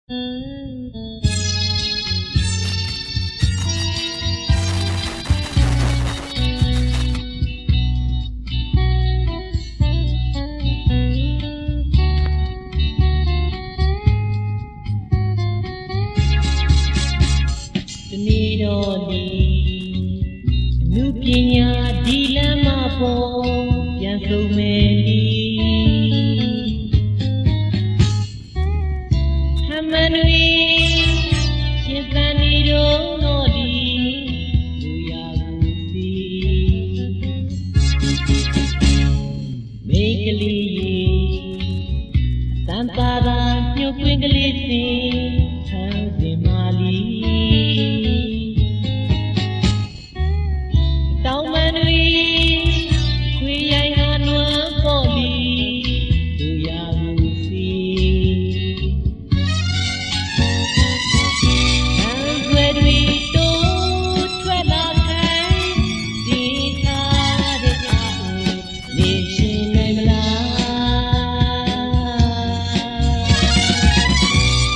လူပညာဒီလမ်းမပေါ်ပြန်ဆုံးမယ်ဟမန်တွေရှင်သန်နေတော့ဒီလူရဘူးစီမိကလေးတန်တာရာညှို့ပွင့်ကလေးစင်ထမ်းစင်မာလီတောင်မန်တွေခွေရိုင်းဟာနွမ်းပေါ်လီလူရဘူးစီတန်ခွေတွေတိုးထွက်လာခိုင်းဒီထားတဲ့အားနေရှင်နိုင်မလား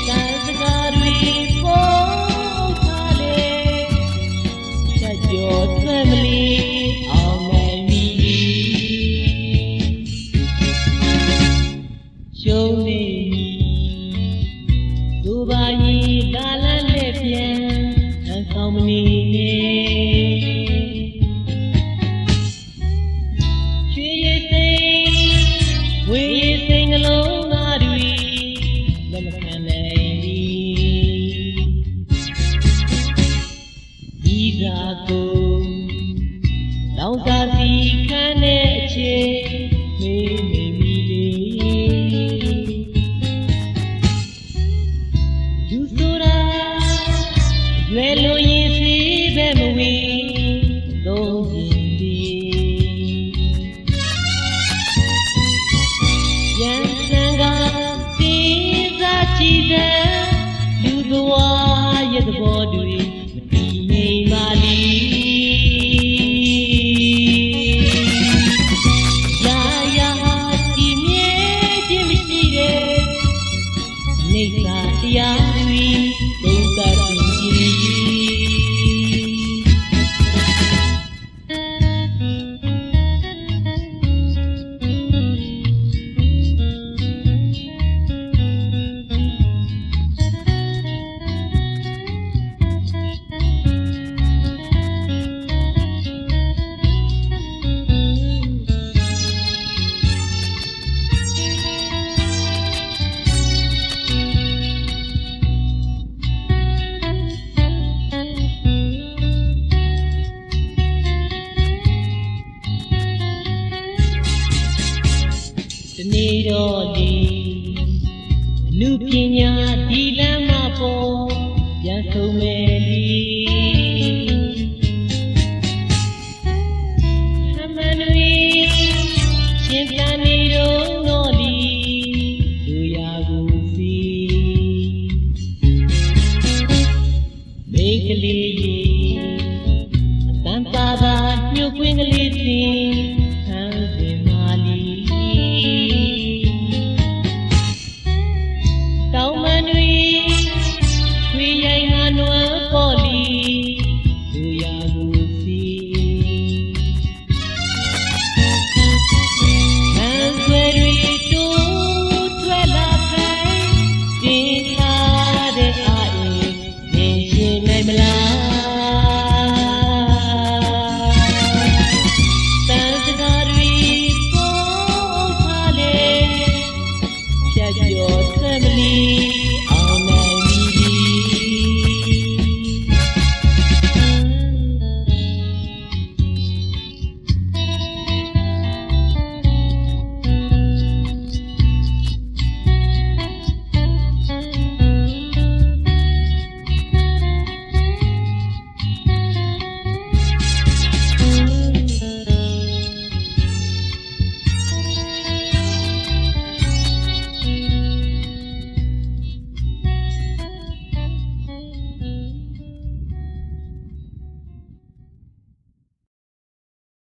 တန်စကားတွေပေါ်ထားလေချက်ကြောထွက်မလီရှုံးနေသူပါရင်ကာလနဲ့ပြန်အဆောင်မနေနဲ့ရွှေရည်စိမ်ဝေရည်စိမ်နှလုံးသားတွေလက်မခံနိုင်ဒီသာကိုလောင်စာစီခန်းတဲ့အချိန်မေးမိမိရွယ်လို့ရင်စီပဲမဝေသုံးရင်ဒီရန်စံကတင်းစားကြည့်တဲ့လူဘဝရဲ့သဘောတွေမတည်ငြိမ်ပါလီလာရကြည်မြဲခြင်းမရှိတဲ့နေသာတရားတွေသုံးသပ်တနေ့တော့ဒီအနုပညာဒီလမ်းမပေါ်ပြန်ဆုံးမယ်